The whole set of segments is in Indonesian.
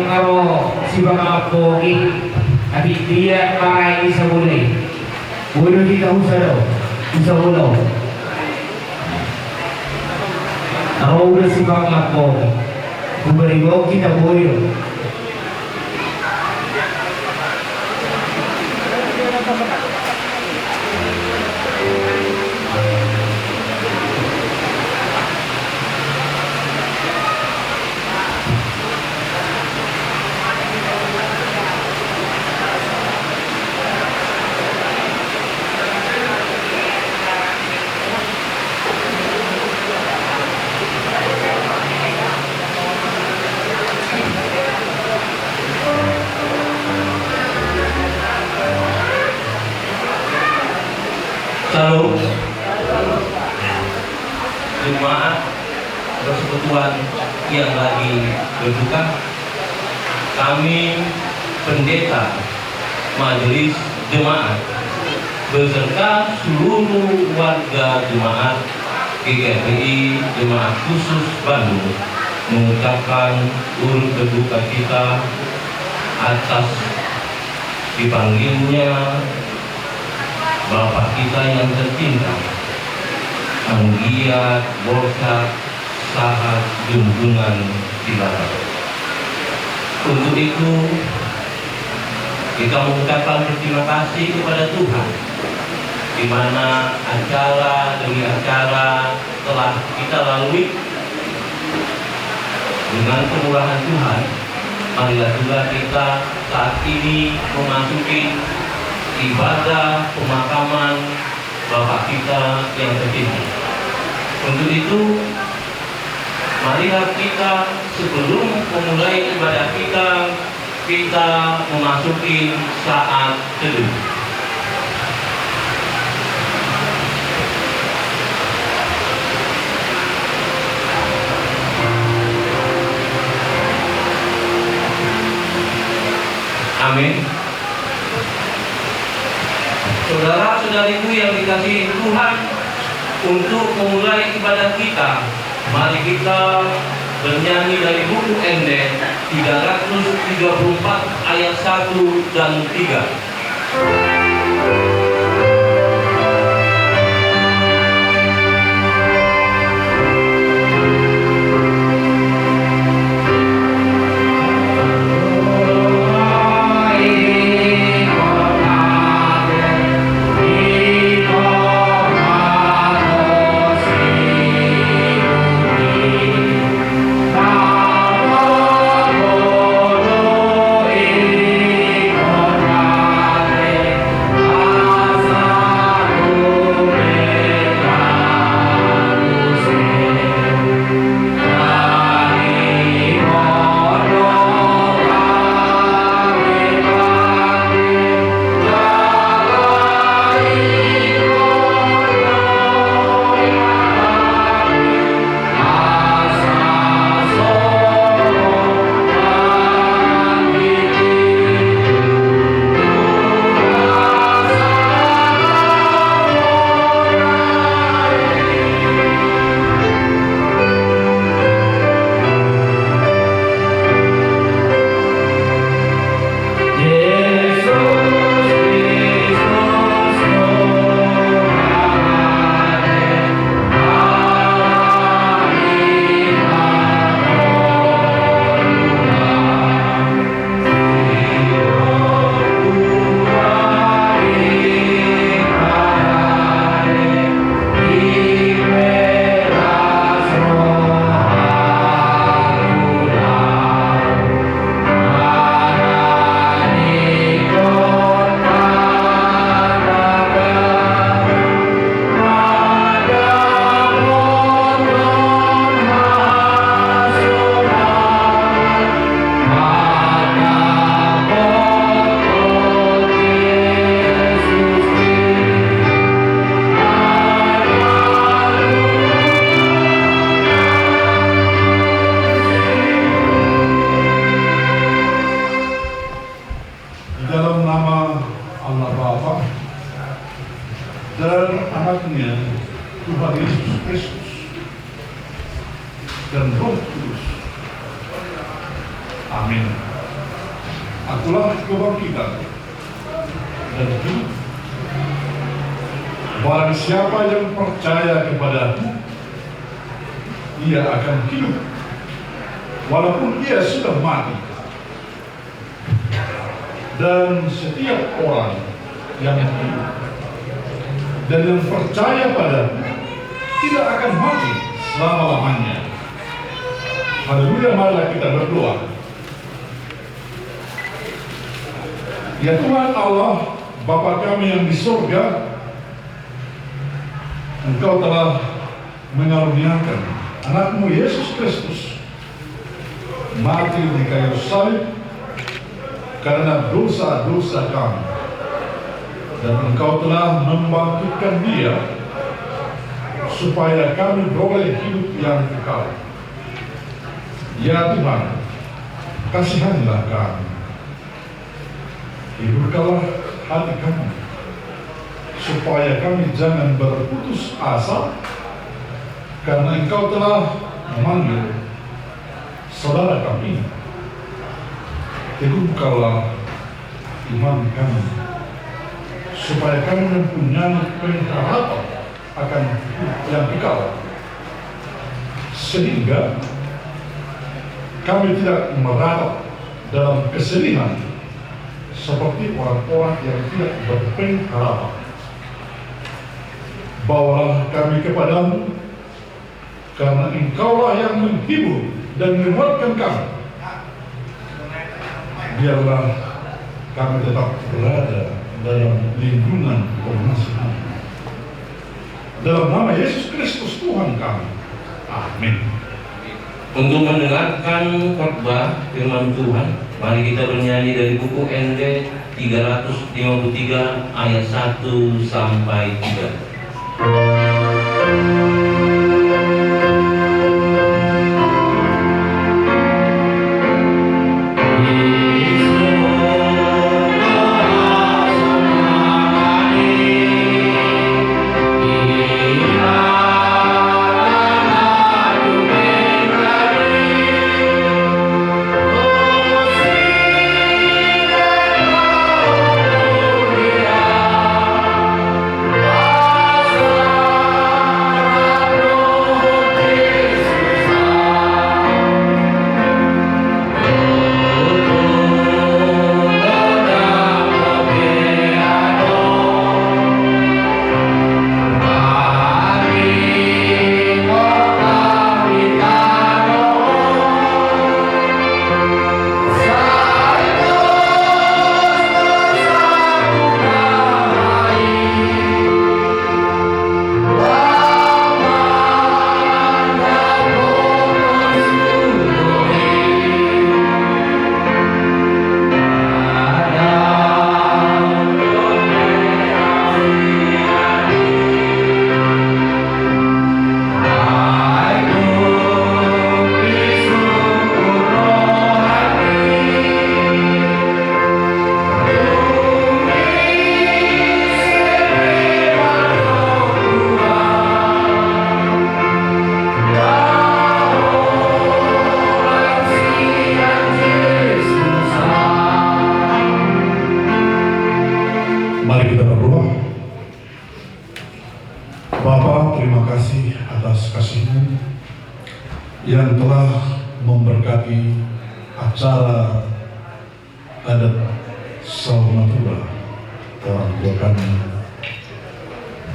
karo si Bang Pogi tapi dia pakai bisa boleh kita usah dong bisa ulang kalau udah si Bang Pogi beri kita boleh Shalom jemaat persekutuan yang lagi berduka. Kami pendeta majelis jemaat beserta seluruh warga jemaat GKPI Jemaat Khusus Bandung mengucapkan turut berduka kita atas dipanggilnya Bapak kita yang tercinta, Anggia Borsa Sahat Junjungan Silaban. Untuk itu kita mengucapkan berterima kasih kepada Tuhan, di mana acara demi acara telah kita lalui. Dengan kemurahan Tuhan, marilah juga kita saat ini memasuki ibadah pemakaman Bapak kita yang tercinta. Untuk itu, marilah kita sebelum memulai ibadah kita memasuki saat teduh. Amin. Saudara-saudariku yang dikasihi Tuhan, untuk memulai ibadah kita, mari kita bernyanyi dari buku Ende 334 ayat 1 dan 3. dan Roh Kudus. Amin. Akulah kebangkitan dan hidup. Barang siapa yang percaya kepada-Aku, ia akan hidup walaupun ia sudah mati. Dan setiap orang yang hidup dan yang percaya pada-Aku tidak akan mati selama-lamanya. Haleluya, marilah kita berdoa. Ya Tuhan Allah, Bapa kami yang di surga, Engkau telah mengaruniakan anak-Mu Yesus Kristus mati di kayu salib karena dosa-dosa kami, dan Engkau telah membangkitkan Dia supaya kami beroleh hidup yang kekal. Ya Tuhan, kasihanilah kami, hiburkanlah hati kami, supaya kami jangan berputus asa, karena Engkau telah memanggil saudara kami. Teguhkanlah iman kami, supaya kami mempunyai pengharapan akan hidup yang kekal, sehingga kami tidak meratap dalam kesedihan seperti orang-orang yang tidak berpengharapan. Bawalah kami kepadamu, karena Engkaulah yang menghibur dan menguatkan kami. Biarlah kami tetap berada dalam lindungan pengasihan. Dalam nama Yesus Kristus Tuhan kami. Amin. Untuk mendengarkan khotbah firman Tuhan, mari kita bernyanyi dari buku ND 353 ayat 1 sampai 3. Mari kita berdoa. Bapa, terima kasih atas kasih-Mu yang telah memberkati acara adat Salmatura orang tua kami,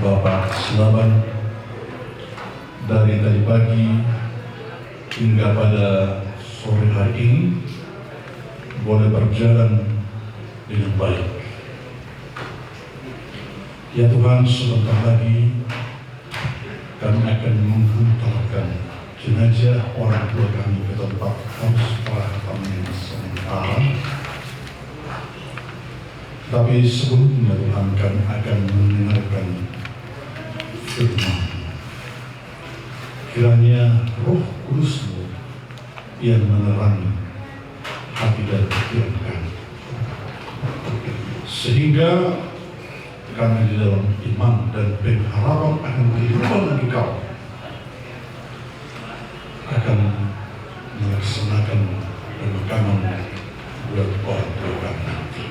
Bapak Selaban, dari tadi pagi hingga pada sore hari ini boleh berjalan dengan baik. Ya Tuhan, sebentar lagi kami akan menghantarkan jenazah orang tua kami ke tempat pemakaman sementara. Tapi sebelumnya Tuhan, kami akan mendengarkan firman. Kiranya Roh Kudus-Mu yang menerangi hati dan pikiran kami, sehingga kami di dalam iman dan pengharapan akan kehidupan yang kekal akan melaksanakan pemakaman buat orang tua kami nanti.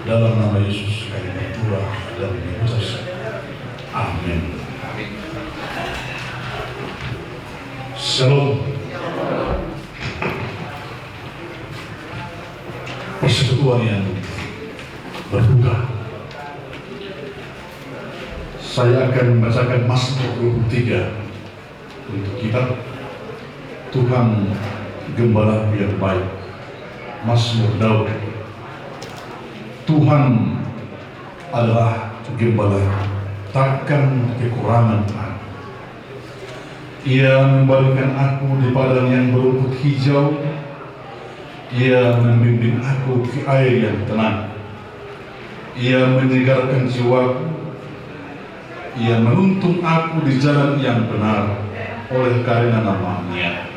Dalam nama Yesus kami berdoa dan mengucap amin. Shalom. Persekutuan yang berbuka. Saya akan membacakan Mazmur 23 untuk kita. Tuhan Gembala yang baik. Mazmur Daud. Tuhan adalah Gembala, takkan kekurangan aku. Ia membaringkan aku di padang yang berumput hijau. Ia membimbing aku ke air yang tenang. Ia menyegarkan jiwaku. Ia menuntun aku di jalan yang benar oleh karena nama-Nya.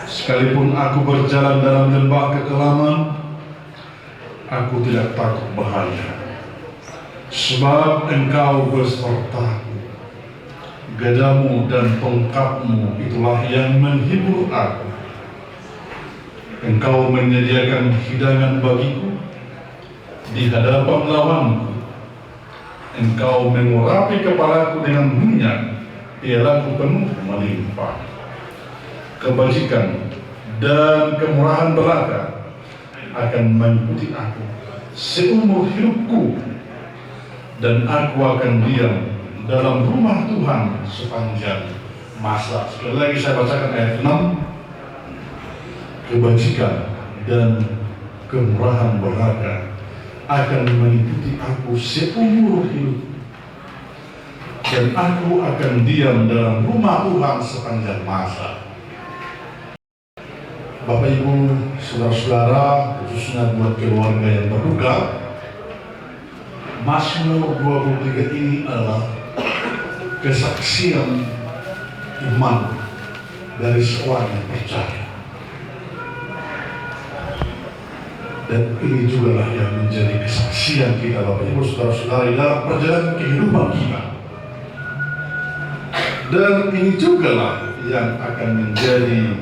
Sekalipun aku berjalan dalam lembah kekelaman, aku tidak takut bahaya. Sebab Engkau besertaku. Gadamu dan tongkatmu itulah yang menghibur aku. Engkau menyediakan hidangan bagiku di hadapan lawanku. Engkau mengurapi kepalaku dengan minyak, pialaku penuh melimpah. Kebajikan dan kemurahan belaka akan mengikuti aku seumur hidupku, dan aku akan diam dalam rumah Tuhan sepanjang masa. Sekali lagi saya bacakan ayat 6. Kebajikan dan kemurahan belaka akan mengikuti aku seumur hidup, dan aku akan diam dalam rumah Tuhan sepanjang masa. Bapak Ibu, saudara-saudara, khususnya buat keluarga yang berduka, Mazmur 23 ini adalah kesaksian iman dari seorang yang percaya. Dan ini juga lah yang menjadi kesaksian kita, Bapak Ibu, saudara-saudara, dalam perjalanan kehidupan kita. Dan ini juga lah yang akan menjadi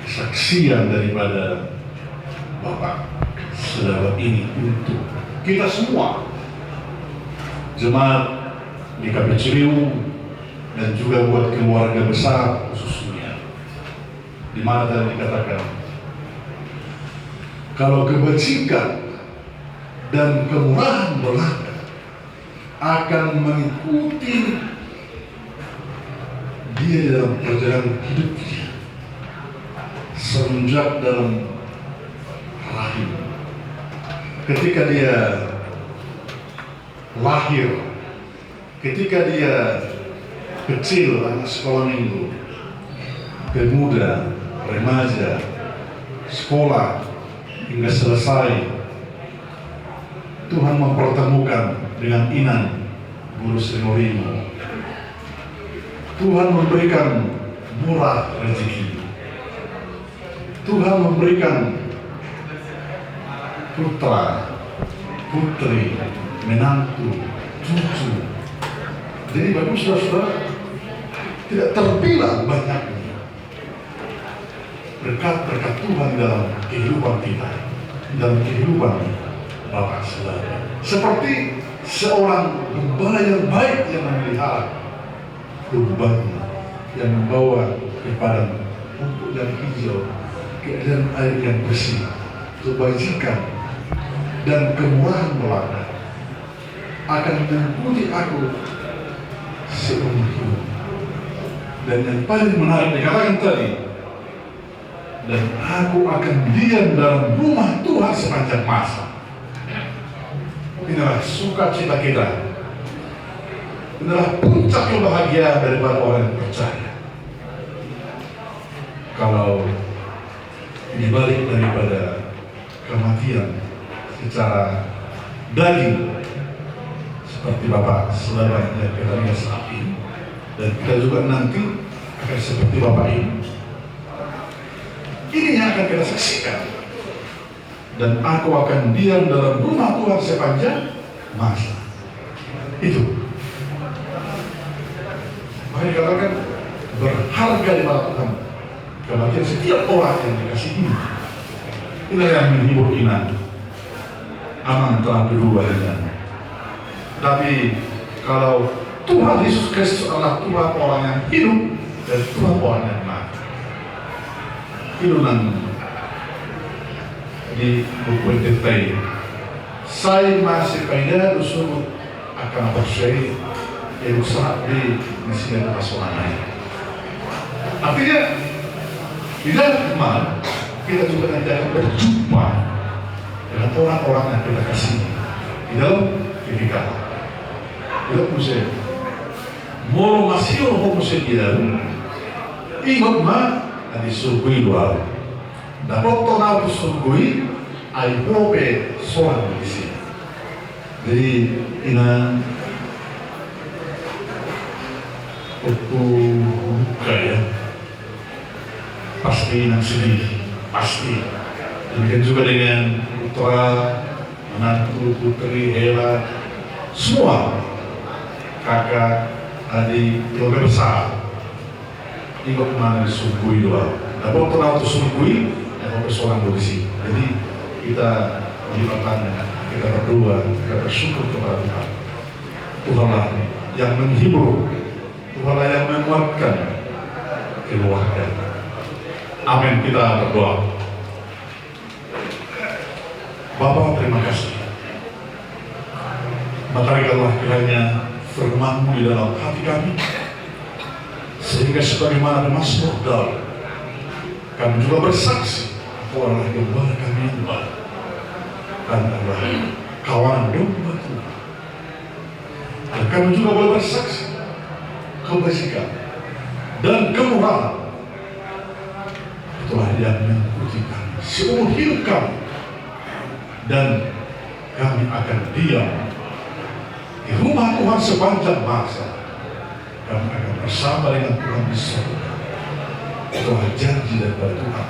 kesaksian daripada Bapak saudara ini untuk kita semua, jemaat di KP Ciliwung, dan juga buat keluarga besar khususnya, di mana tadi dikatakan kalau kebajikan dan kemurahan belaka akan mengikuti dia dalam perjalanan hidupnya semenjak dalam rahim. Ketika dia lahir, ketika dia kecil, anak sekolah minggu, pemuda, remaja, sekolah, hingga selesai, Tuhan mempertemukan dengan Inan, guru Srimorimo. Tuhan memberikan murah rezeki. Tuhan memberikan putra, putri, menantu, cucu. Jadi bagus saudara, tidak terbilang banyaknya berkat-berkat Tuhan dalam kehidupan kita, dalam kehidupan Bapak saudara. Seperti seorang gembala yang baik yang memelihara dombanya, yang membawa ke padang rumput yang hijau, ke dalam air yang bersih. Kebajikan dan kemurahan belaka akan mengikuti aku seumur hidup. Dan yang paling menarik dikatakan tadi, dan aku akan diam dalam rumah Tuhan sepanjang masa. Inilah sukacita kita. Inilah puncak kebahagiaan daripada orang yang percaya. Kalau dibalik daripada kematian secara daging, seperti Bapak saudara yang kita lihat saat ini, dan kita juga nanti akan seperti Bapak ini. Ini yang akan kita saksikan. Dan aku akan diam dalam rumah Tuhan sepanjang masa. Itu. Mari katakan berharga di mata Tuhan. Kematian setiap orang yang dikasih ini. Inilah yang menghibur iman. Aman telah berubah dengan. Tapi kalau Tuhan Yesus Kristus adalah Tuhan orang yang hidup dan Tuhan orang yang mati. Hidupan di buku Tete. Saya masih pada usul akan bersih yang sangat di sini pasangan. Artinya di dalam iman kita juga nanti akan berjumpa dengan orang-orang yang kita kasih di dalam kehidupan. Kita mesti mau masih orang mesti dia ingat mah di surga luar. Dapat tahu di surga ay pope soal di sini. Jadi ina itu kayak pasti yang sedih, pasti. Demikian juga dengan putra, menantu, putri, Hela, semua kakak, adik, keluarga besar. Ikut mana disungkui doa. Dapat tahu itu sungkui, dapat seorang polisi. Jadi kita bertanya, kita berdoa, kita bersyukur kepada Tuhan. Tuhanlah yang menghibur, Tuhanlah yang menguatkan keluarga. Amin, kita berdoa. Bapa, terima kasih. Mataharilah kiranya firman-Mu di dalam hati kami, sehingga sebagaimana Mazmur Daud, kami juga bersaksi bahwa gembala kami yang baik dan adalah kawanan domba Tuhan. Dan kami juga boleh bersaksi kebajikan dan kemurahan telah yang mengikuti kami seumur hidup kami, dan kami akan diam di rumah Tuhan sepanjang masa. Kami akan bersama dengan Tuhan di surga. Telah janji daripada Tuhan,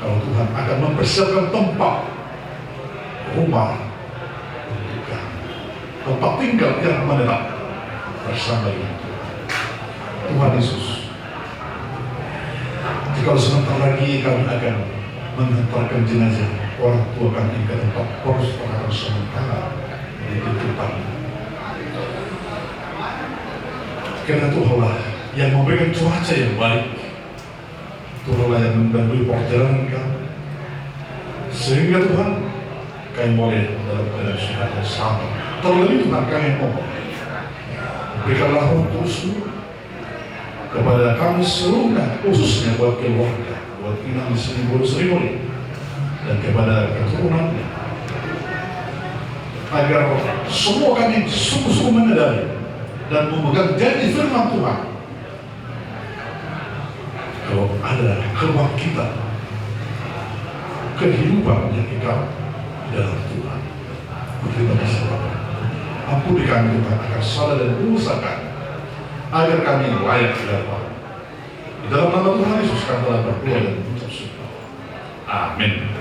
kalau Tuhan akan mempersiapkan tempat rumah untuk kami, tempat tinggal yang menetap bersama dengan Tuhan. Tuhan Yesus, jika sebentar lagi kami akan mengantarkan jenazah orang tua kami ke tempat peristirahatan sementara di tempat. Karena Tuhanlah yang memberikan cuaca yang baik, Tuhanlah yang mendahului perjalanan kami, sehingga Tuhan kami boleh dalam keadaan sehat dan selamat. Terlebih Tuhan kami mohon, berikanlah roh Kudus kepada kami seluruhnya, khususnya buat keluarga, buat inang di sini, buat Sri dan kepada keturunannya, agar semua kami sungguh-sungguh menyadari dan memegang janji firman Tuhan, kalau ada kebangkitan, kehidupan yang kekal di dalam Tuhan. Terima kasih Bapa. Ampuni kami Tuhan akan salah dan dosa kami, agar kami layak di hadapan. Di dalam nama Tuhan Yesus kami telah berdoa dan mengucap syukur. Amin.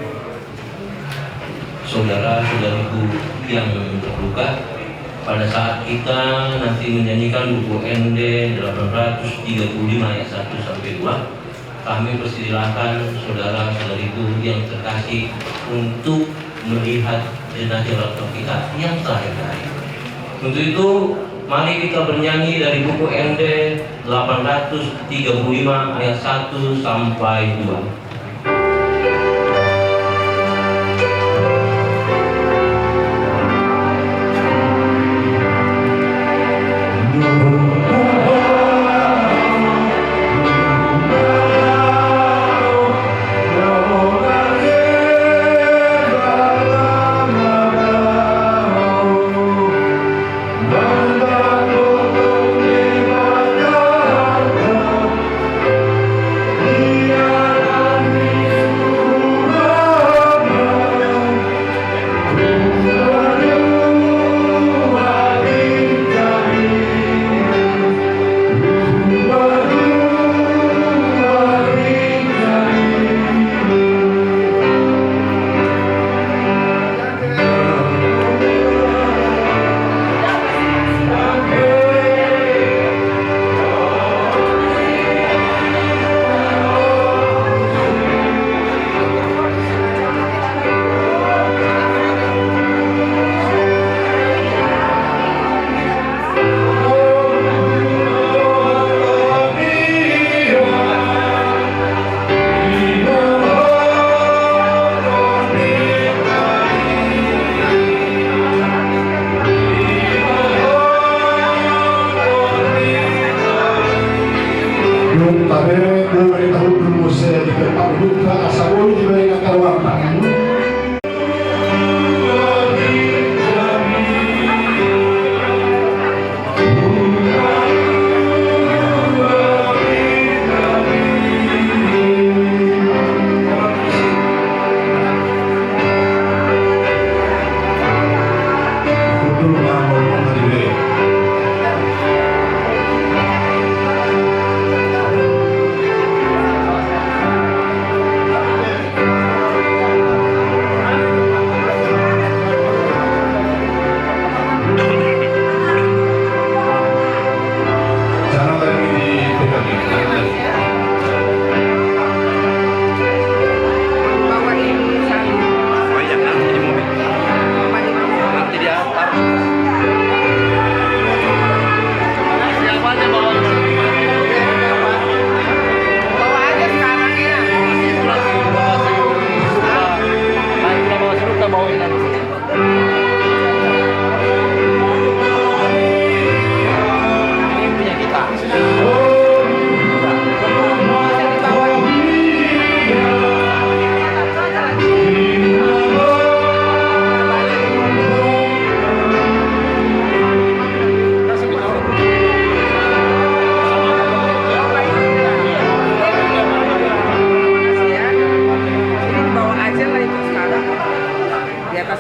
Saudara-saudariku yang terluka, pada saat kita nanti menyanyikan buku ND 835 ayat 1 sampai 2, kami persilahkan saudara-saudariku yang terkasih untuk melihat jenazah orang tua kita yang terakhir. Untuk itu, mari kita bernyanyi dari buku ND 835 ayat 1 sampai 2. Dia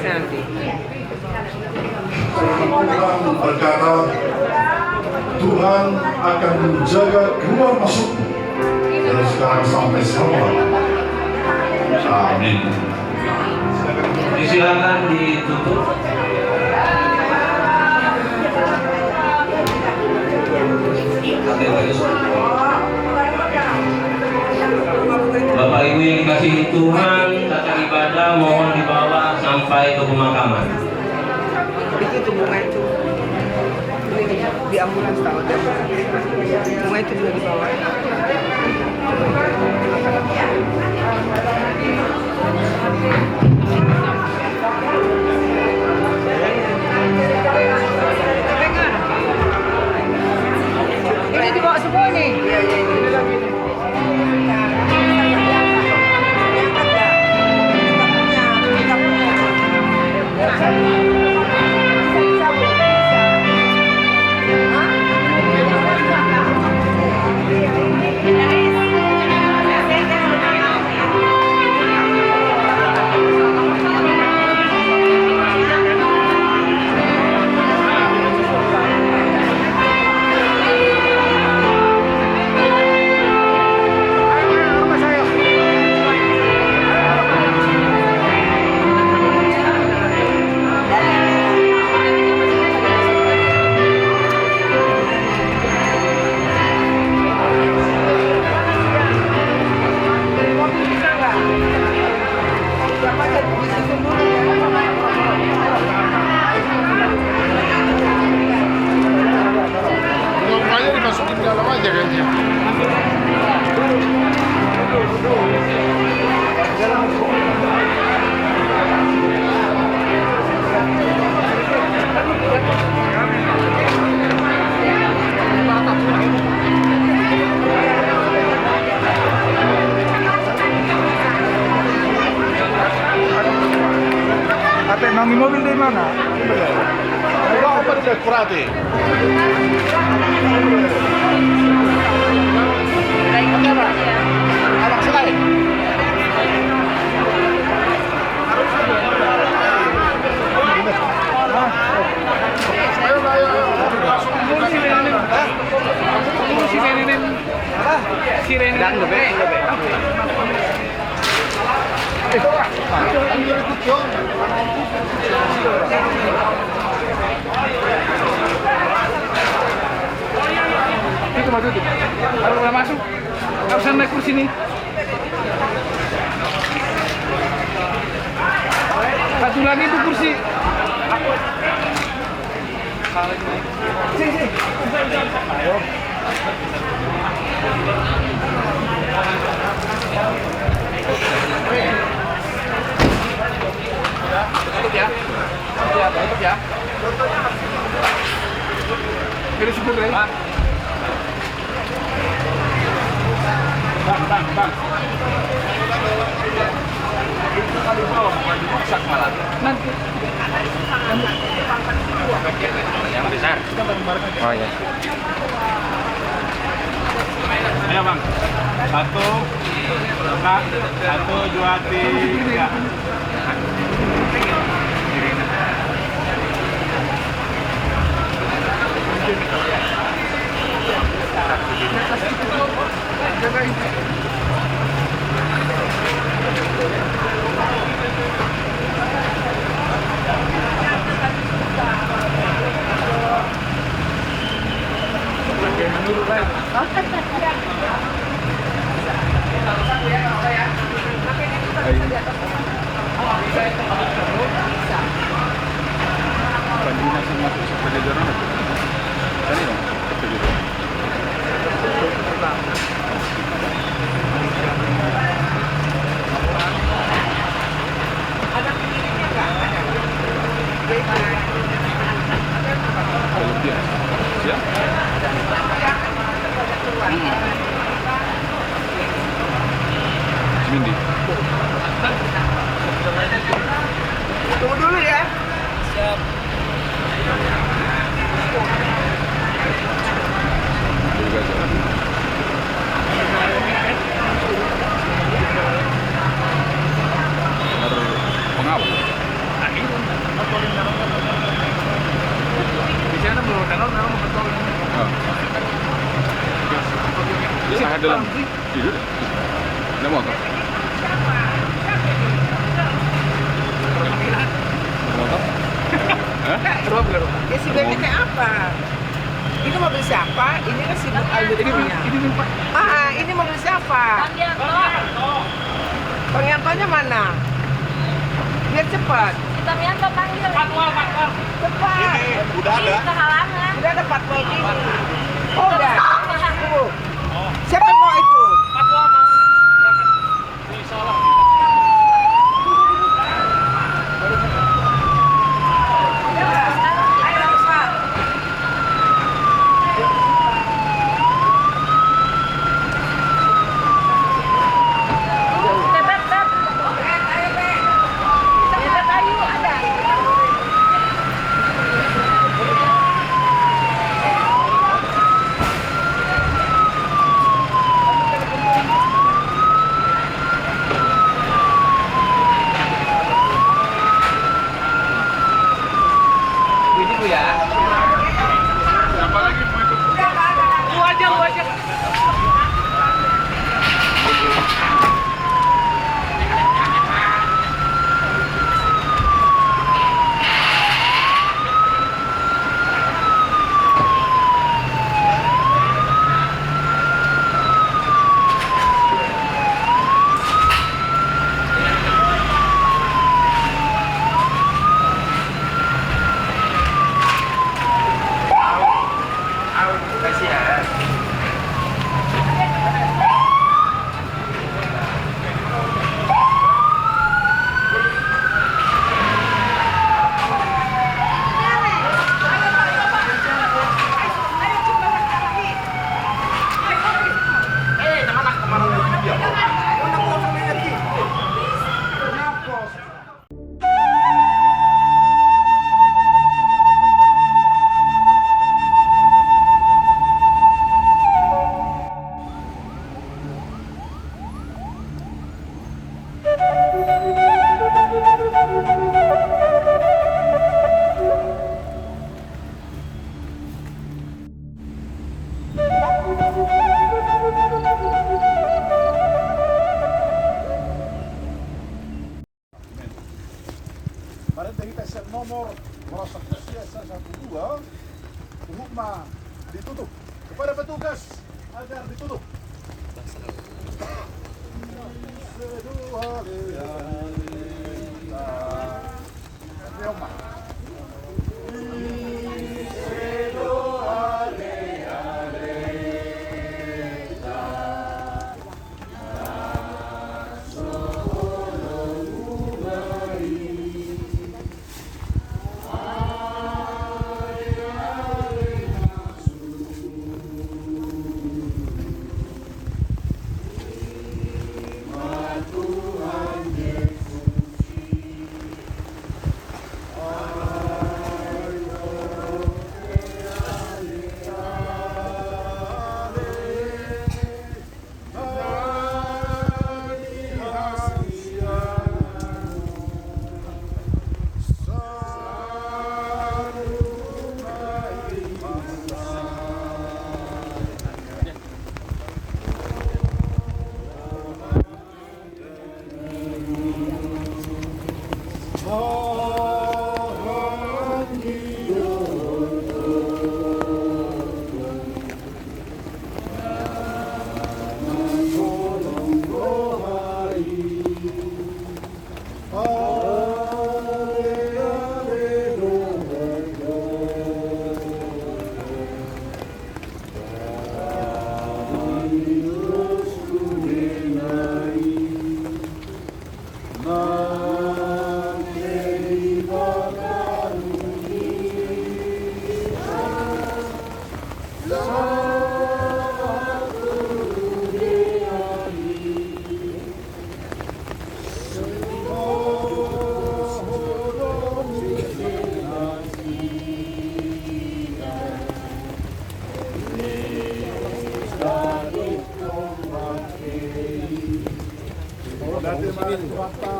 nanti. Tuhan berkata, Tuhan akan menjaga keluar masukmu dari sekarang sampai selama-lamanya. Amin. Disilakan ditutup. Oke, bagus. Bapak Ibu yang dikasihi Tuhan, tata ibadah mohon dibawa sampai ke pemakaman. Itu bunga itu di ambulans tahu deh. Bunga itu juga dibawa. Ini dibawa semua nih. Iya, iya, ini lagi. Normalnya dimasukin dalam aja kayaknya. Ate, nangi mobil dari mana? Enggak apa udah kurati. Anak selain. Itu maju tuh. Kalau udah masuk, nggak usah naik kursi nih. Satu lagi itu kursi. Sini. Ayo. Tutup ya. Tutup ya. Kiri supir deh. Bang. Nanti. Yang besar. Oh ya. Ayo bang. Satu, dua, tiga. Ayo. dalam. Iya. Ada motor. Motor? Hah? Berapa? Ya si Bebe kayak apa? Ini mobil siapa? Ini kan si Aldo punya. Ini Pak. Ini mobil siapa? Bang Yantonya mana? Biar cepat. Tamianto panggil. Patwal. Cepat. Udah ada. Kehalangan. Udah ada patwal ini. Oh udah. Tunggu. Siapa yang mau itu? Patwal mau. Ini salah. nomor merosot biasa 12 rumah ditutup kepada petugas agar ditutup.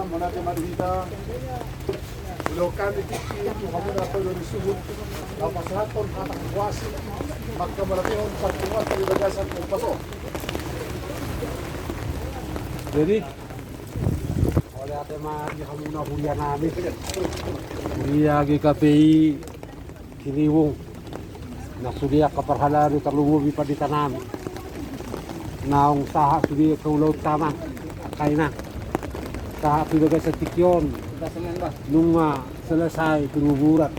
Monate Madrida, Lokan Ikiki, Muhammad Apollo Disubut, Lapasahaton, Anak Kuasi, Magkamalatinon, Pagkumat, Pagdagasan, Pagpaso. Jadi oleh tema di Hamuna Hulian namin Hulia GKPI Ciliwung na sudia kaparhalari terlububi pa di tanam naong saha sudia kaulaw tamang akay na saha sudia sa tikyon nung selesai penuburan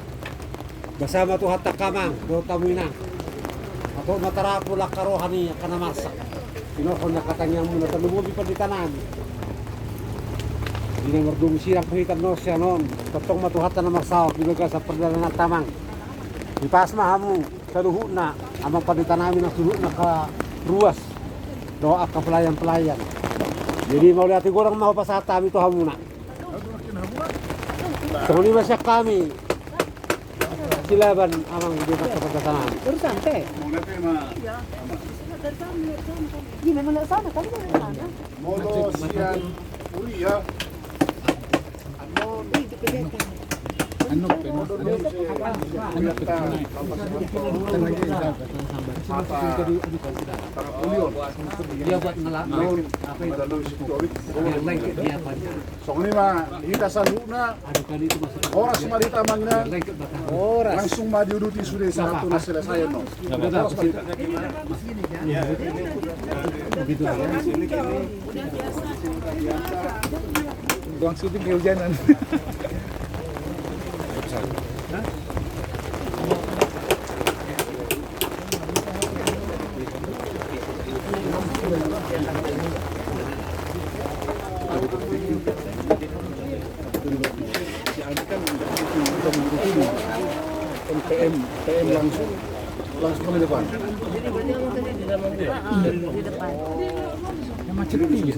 bersama Tuhan takamang do tamuina atau matarapo la karohani kana masak pinokon na katanya muna terlububi pa di tanam ini merdung sirang kuhitan no siya noon tatong matuhatan na masaw bilaga sa perdana na tamang ipas mahamu sa luhu na amang paditan namin ang suhu na ka ruas doa ka pelayan-pelayan jadi mau lihat gorang mau pasata itu hamuna Tunggu masya kami silaban amang di dekat perdana namin Terus sampai. Gimana mana sana? Kamu dari mana? Modo sian Uria. dia buat ngelak apa itu yang lengket dia apa Soalnya mah kita saluna ada kali itu masuk oras marita mangna lengket batang langsung maju duti sudah satu na selesai no. Betul, begitu ya. Doang syuting kehujanan. PM langsung ke depan. Macet nih.